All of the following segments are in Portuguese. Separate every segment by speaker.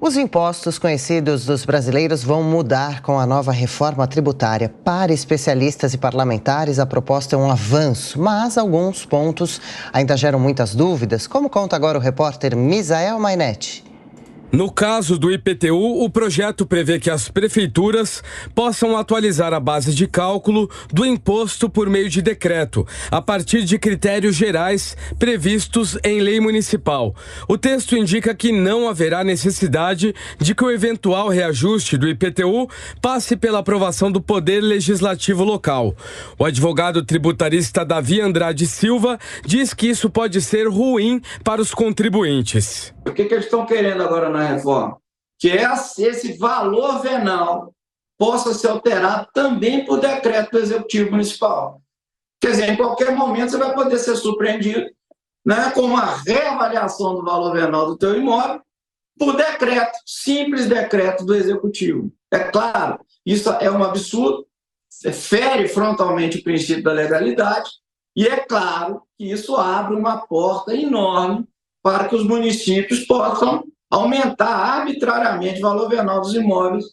Speaker 1: Os impostos conhecidos dos brasileiros vão mudar com a nova reforma tributária. Para especialistas e parlamentares, a proposta é um avanço, mas alguns pontos ainda geram muitas dúvidas, como conta agora o repórter Misael Mainetti.
Speaker 2: No caso do IPTU, o projeto prevê que as prefeituras possam atualizar a base de cálculo do imposto por meio de decreto, a partir de critérios gerais previstos em lei municipal. O texto indica que não haverá necessidade de que o eventual reajuste do IPTU passe pela aprovação do Poder Legislativo local. O advogado tributarista Davi Andrade Silva diz que isso pode ser ruim para os contribuintes.
Speaker 3: O que eles estão querendo agora na reforma? Que esse valor venal possa ser alterado também por decreto do Executivo Municipal. Quer dizer, em qualquer momento você vai poder ser surpreendido, né, com uma reavaliação do valor venal do teu imóvel por decreto, simples decreto do Executivo. É claro, isso é um absurdo, fere frontalmente o princípio da legalidade, e é claro que isso abre uma porta enorme para que os municípios possam aumentar arbitrariamente o valor venal dos imóveis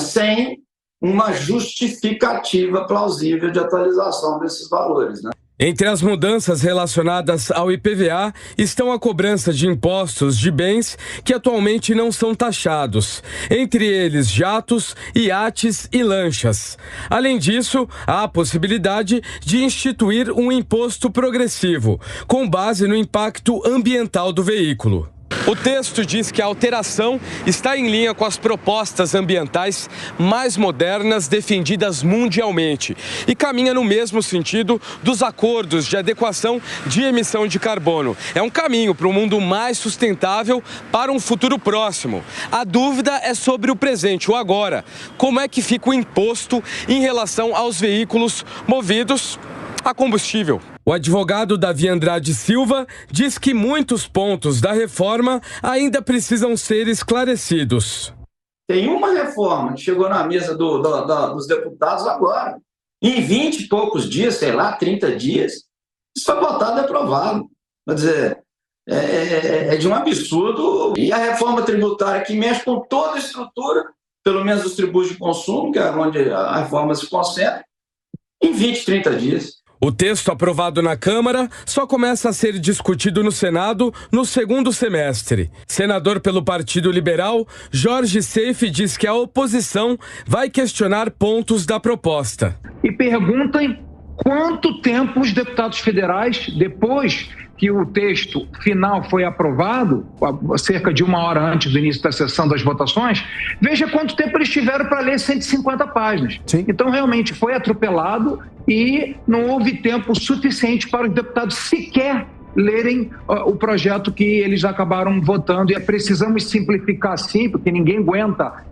Speaker 3: sem uma justificativa plausível de atualização desses valores, né?
Speaker 2: Entre as mudanças relacionadas ao IPVA estão a cobrança de impostos de bens que atualmente não são taxados, entre eles jatos, iates e lanchas. Além disso, há a possibilidade de instituir um imposto progressivo, com base no impacto ambiental do veículo. O texto diz que a alteração está em linha com as propostas ambientais mais modernas defendidas mundialmente e caminha no mesmo sentido dos acordos de adequação de emissão de carbono. É um caminho para um mundo mais sustentável para um futuro próximo. A dúvida é sobre o presente, o agora. Como é que fica o imposto em relação aos veículos movidos a combustível? O advogado Davi Andrade Silva diz que muitos pontos da reforma ainda precisam ser esclarecidos.
Speaker 3: Tem uma reforma que chegou na mesa dos deputados agora, em 20 e poucos dias, sei lá, 30 dias, isso foi votado e aprovado. Quer dizer, é de um absurdo. E a reforma tributária que mexe com toda a estrutura, pelo menos os tributos de consumo, que é onde a reforma se concentra, em 20, 30 dias.
Speaker 2: O texto aprovado na Câmara só começa a ser discutido no Senado no segundo semestre. Senador pelo Partido Liberal, Jorge Seife diz que a oposição vai questionar pontos da proposta.
Speaker 4: E perguntem quanto tempo os deputados federais, depois que o texto final foi aprovado, cerca de 1 hora antes do início da sessão das votações, veja quanto tempo eles tiveram para ler 150 páginas. Sim. Então, realmente, foi atropelado e não houve tempo suficiente para os deputados sequer lerem o projeto que eles acabaram votando. E precisamos simplificar sim, porque ninguém aguenta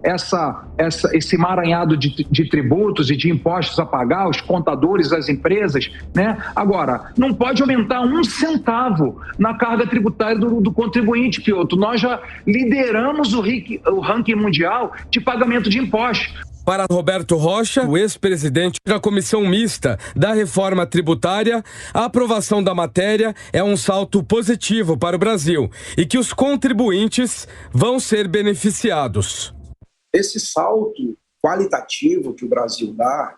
Speaker 4: esse emaranhado de tributos e de impostos a pagar, os contadores, as empresas, né? Agora, não pode aumentar 1 centavo na carga tributária do contribuinte, Piotr. Nós já lideramos o ranking mundial de pagamento de impostos.
Speaker 2: Para Roberto Rocha, o ex-presidente da Comissão Mista da Reforma Tributária, a aprovação da matéria é um salto positivo para o Brasil e que os contribuintes vão ser beneficiados.
Speaker 5: Esse salto qualitativo que o Brasil dá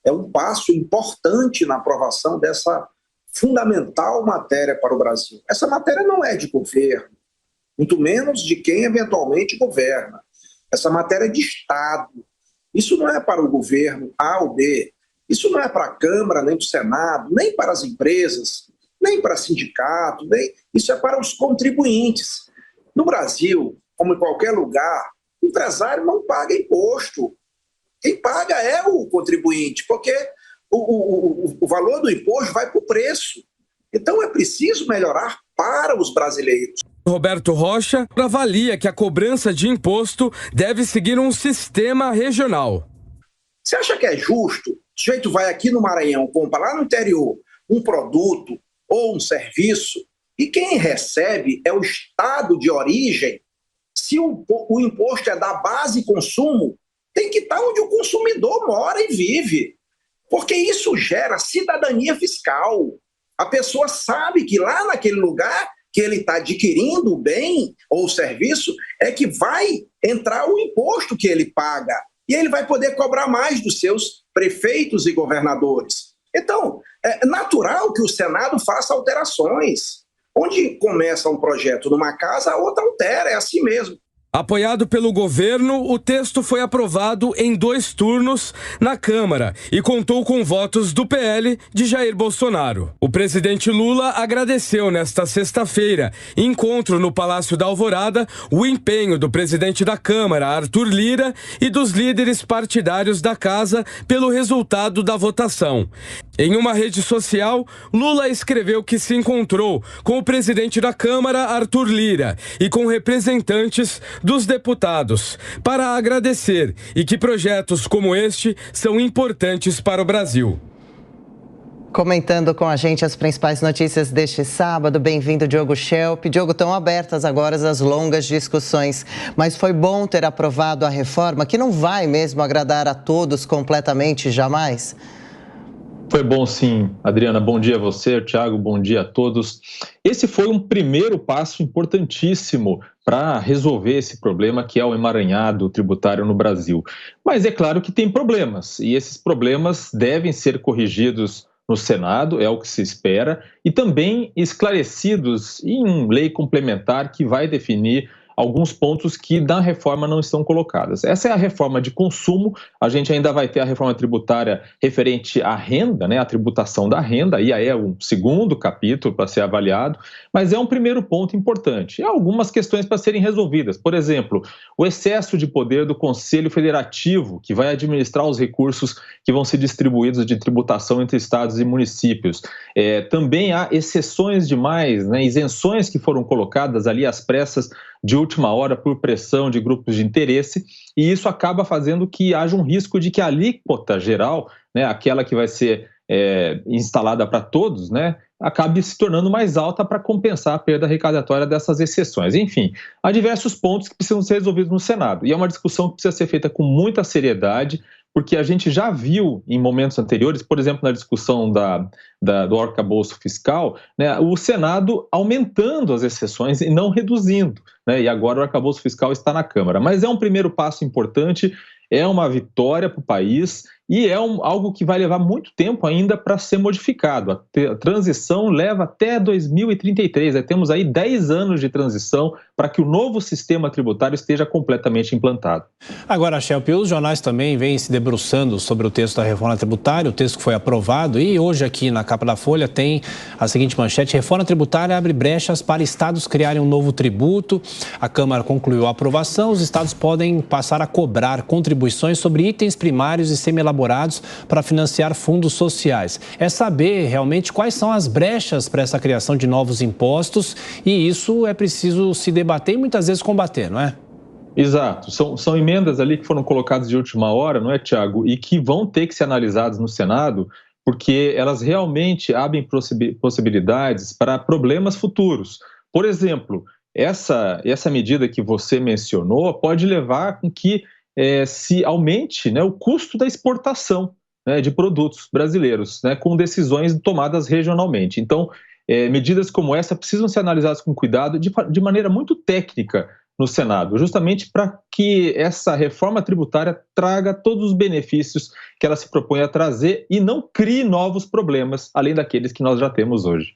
Speaker 5: é um passo importante na aprovação dessa fundamental matéria para o Brasil. Essa matéria não é de governo, muito menos de quem eventualmente governa. Essa matéria é de Estado. Isso não é para o governo A ou B, isso não é para a Câmara, nem para o Senado, nem para as empresas, nem para sindicatos, isso é para os contribuintes. No Brasil, como em qualquer lugar, o empresário não paga imposto. Quem paga é o contribuinte, porque o valor do imposto vai para o preço. Então é preciso melhorar para os brasileiros.
Speaker 2: Roberto Rocha avalia que a cobrança de imposto deve seguir um sistema regional.
Speaker 5: Você acha que é justo? O sujeito vai aqui no Maranhão, compra lá no interior um produto ou um serviço e quem recebe é o estado de origem. Se o imposto é da base consumo, tem que estar onde o consumidor mora e vive. Porque isso gera cidadania fiscal. A pessoa sabe que lá naquele lugar que ele está adquirindo o bem ou o serviço, é que vai entrar o imposto que ele paga. E ele vai poder cobrar mais dos seus prefeitos e governadores. Então, é natural que o Senado faça alterações. Onde começa um projeto numa casa, a outra altera, é assim mesmo.
Speaker 2: Apoiado pelo governo, o texto foi aprovado em 2 turnos na Câmara e contou com votos do PL de Jair Bolsonaro. O presidente Lula agradeceu nesta sexta-feira, em encontro no Palácio da Alvorada, o empenho do presidente da Câmara, Arthur Lira, e dos líderes partidários da casa pelo resultado da votação. Em uma rede social, Lula escreveu que se encontrou com o presidente da Câmara, Arthur Lira, e com representantes dos deputados para agradecer e que projetos como este são importantes para o Brasil.
Speaker 1: Comentando com a gente as principais notícias deste sábado, bem-vindo Diogo Schelp. Diogo, estão abertas agora as longas discussões, mas foi bom ter aprovado a reforma que não vai mesmo agradar a todos completamente, jamais?
Speaker 6: Foi bom sim, Adriana, bom dia a você, Thiago, bom dia a todos. Esse foi um primeiro passo importantíssimo para resolver esse problema que é o emaranhado tributário no Brasil. Mas é claro que tem problemas, e esses problemas devem ser corrigidos no Senado, é o que se espera, e também esclarecidos em lei complementar que vai definir alguns pontos que na reforma não estão colocados. Essa é a reforma de consumo, a gente ainda vai ter a reforma tributária referente à renda, né, a tributação da renda, aí é um segundo capítulo para ser avaliado, mas é um primeiro ponto importante. Há algumas questões para serem resolvidas, por exemplo, o excesso de poder do Conselho Federativo, que vai administrar os recursos que vão ser distribuídos de tributação entre estados e municípios. Também há exceções demais, né, isenções que foram colocadas ali às pressas de última hora por pressão de grupos de interesse, e isso acaba fazendo que haja um risco de que a alíquota geral, né, aquela que vai ser instalada para todos, né, acabe se tornando mais alta para compensar a perda arrecadatória dessas exceções. Enfim, há diversos pontos que precisam ser resolvidos no Senado, e é uma discussão que precisa ser feita com muita seriedade, porque a gente já viu em momentos anteriores, por exemplo, na discussão do arcabouço fiscal, né, o Senado aumentando as exceções e não reduzindo, né, e agora o arcabouço fiscal está na Câmara. Mas é um primeiro passo importante, é uma vitória para o país e é algo que vai levar muito tempo ainda para ser modificado. A transição leva até 2033, temos aí 10 anos de transição para que o novo sistema tributário esteja completamente implantado.
Speaker 7: Agora, Schelp, os jornais também vêm se debruçando sobre o texto da reforma tributária, o texto que foi aprovado, e hoje aqui na capa da Folha tem a seguinte manchete: reforma tributária abre brechas para estados criarem um novo tributo. A Câmara concluiu a aprovação, os estados podem passar a cobrar contribuições sobre itens primários e semi-elaborados para financiar fundos sociais. É saber realmente quais são as brechas para essa criação de novos impostos, e isso é preciso se debater e muitas vezes combater, não é?
Speaker 6: Exato, são emendas ali que foram colocadas de última hora, não é, Thiago? E que vão ter que ser analisadas no Senado, porque elas realmente abrem possibilidades para problemas futuros. Por exemplo, essa medida que você mencionou pode levar com que se aumente, né, o custo da exportação, né, de produtos brasileiros, né, com decisões tomadas regionalmente. Então, medidas como essa precisam ser analisadas com cuidado, de maneira muito técnica no Senado, justamente para que essa reforma tributária traga todos os benefícios que ela se propõe a trazer e não crie novos problemas, além daqueles que nós já temos hoje.